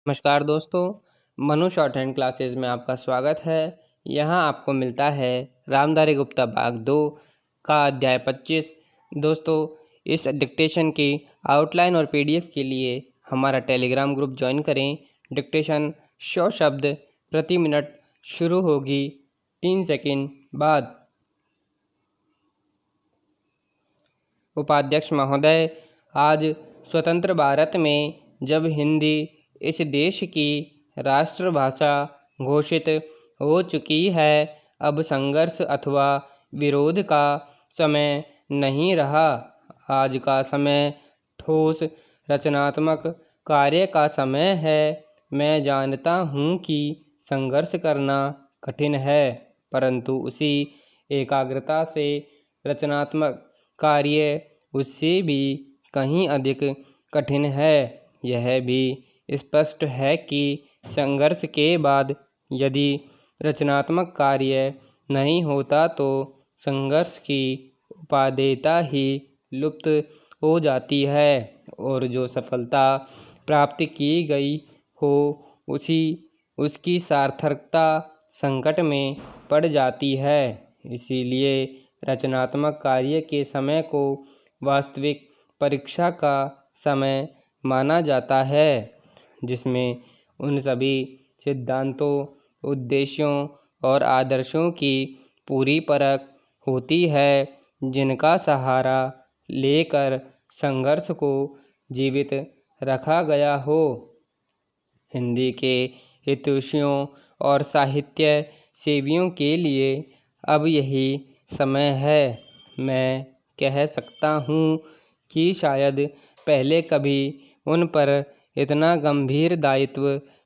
नमस्कार दोस्तों, Manu short hand classes में आपका स्वागत है। यहाँ आपको मिलता है रामधारी गुप्ता भाग 2 का अध्याय 25। दोस्तों, इस डिक्टेशन की आउटलाइन और पीडीएफ के लिए हमारा टेलीग्राम ग्रुप ज्वाइन करें। डिक्टेशन 100 शब्द प्रति मिनट शुरू होगी 3 सेकंड बाद। उपाध्यक्ष महोदय, आज स्वतंत्र भारत में जब हिंदी इस देश की राष्ट्रभाषा घोषित हो चुकी है, अब संघर्ष अथवा विरोध का समय नहीं रहा। आज का समय ठोस रचनात्मक कार्य का समय है। मैं जानता हूँ कि संघर्ष करना कठिन है, परंतु उसी एकाग्रता से रचनात्मक कार्य उससे भी कहीं अधिक कठिन है। यह भी स्पष्ट है कि संघर्ष के बाद यदि रचनात्मक कार्य नहीं होता तो संघर्ष की उपादेयता ही लुप्त हो जाती है और जो सफलता प्राप्त की गई हो उसकी सार्थकता संकट में पड़ जाती है। इसीलिए रचनात्मक कार्य के समय को वास्तविक परीक्षा का समय माना जाता है, जिसमें उन सभी सिद्धांतों, उद्देश्यों और आदर्शों की पूरी परख होती है जिनका सहारा लेकर संघर्ष को जीवित रखा गया हो। हिंदी के हितैषियों और साहित्य सेवियों के लिए अब यही समय है। मैं कह सकता हूँ कि शायद पहले कभी उन पर इतना गंभीर दायित्व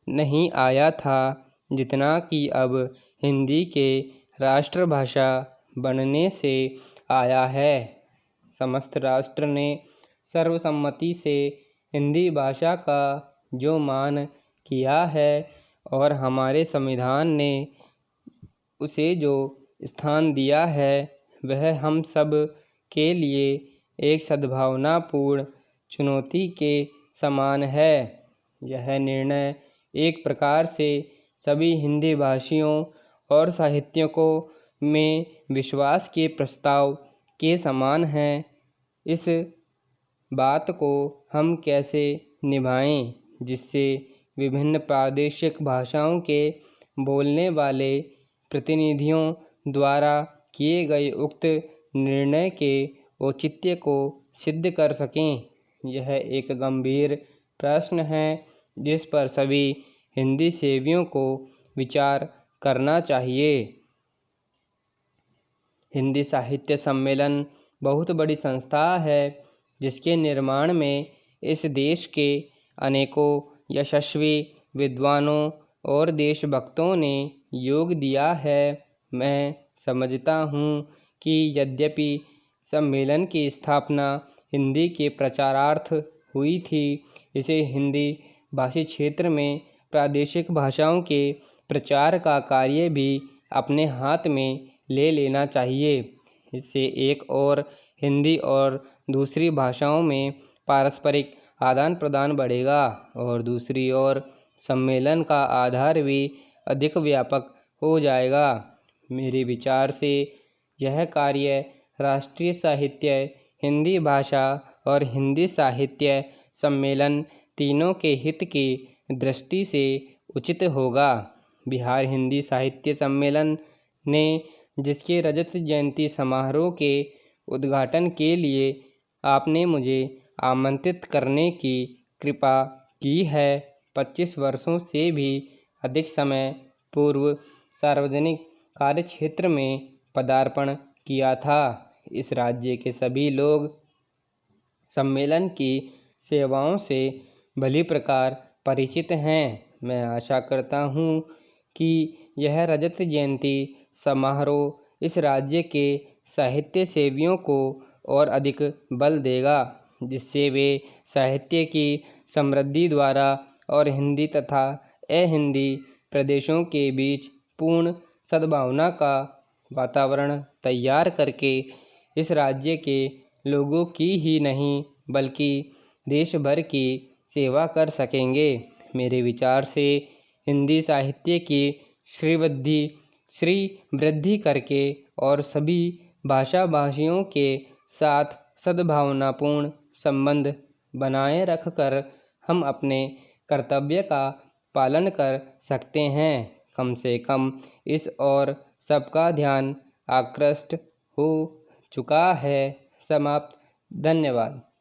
नहीं आया था जितना कि अब हिंदी के राष्ट्रभाषा बनने से आया है। समस्त राष्ट्र ने सर्वसम्मति से हिंदी भाषा का जो मान किया है और हमारे संविधान ने उसे जो स्थान दिया है, वह हम सब के लिए एक सद्भावनापूर्ण चुनौती के समान है। यह निर्णय एक प्रकार से सभी हिंदी भाषियों और साहित्यकों में विश्वास के प्रस्ताव के समान है। इस बात को हम कैसे निभाएं जिससे विभिन्न प्रादेशिक भाषाओं के बोलने वाले प्रतिनिधियों द्वारा किए गए उक्त निर्णय के औचित्य को सिद्ध कर सकें। यह एक गंभीर प्रश्न है जिस पर सभी हिंदी सेवियों को विचार करना चाहिए। हिंदी साहित्य सम्मेलन बहुत बड़ी संस्था है जिसके निर्माण में इस देश के अनेकों यशस्वी विद्वानों और देशभक्तों ने योग दिया है। मैं समझता हूँ कि यद्यपि सम्मेलन की स्थापना हिंदी के प्रचारार्थ हुई थी, इसे हिंदी भाषी क्षेत्र में प्रादेशिक भाषाओं के प्रचार का कार्य भी अपने हाथ में ले लेना चाहिए। इससे एक और हिंदी और दूसरी भाषाओं में पारस्परिक आदान प्रदान बढ़ेगा और दूसरी ओर सम्मेलन का आधार भी अधिक व्यापक हो जाएगा। मेरे विचार से यह कार्य राष्ट्रीय साहित्य, हिंदी भाषा और हिंदी साहित्य सम्मेलन तीनों के हित की दृष्टि से उचित होगा। बिहार हिंदी साहित्य सम्मेलन ने जिसके रजत जयंती समारोह के उद्घाटन के लिए आपने मुझे आमंत्रित करने की कृपा की है, 25 वर्षों से भी अधिक समय पूर्व सार्वजनिक कार्यक्षेत्र में पदार्पण किया था। इस राज्य के सभी लोग सम्मेलन की सेवाओं से भली प्रकार परिचित हैं। मैं आशा करता हूँ कि यह रजत जयंती समारोह इस राज्य के साहित्य सेवियों को और अधिक बल देगा, जिससे वे साहित्य की समृद्धि द्वारा और हिंदी तथा अहिंदी प्रदेशों के बीच पूर्ण सद्भावना का वातावरण तैयार करके इस राज्य के लोगों की ही नहीं बल्कि देश भर की सेवा कर सकेंगे। मेरे विचार से हिंदी साहित्य की श्री वृद्धि करके और सभी भाषा भाषियों के साथ सद्भावनापूर्ण संबंध बनाए रखकर हम अपने कर्तव्य का पालन कर सकते हैं। कम से कम इस ओर सबका ध्यान आकृष्ट हो चुका है। समाप्त। धन्यवाद।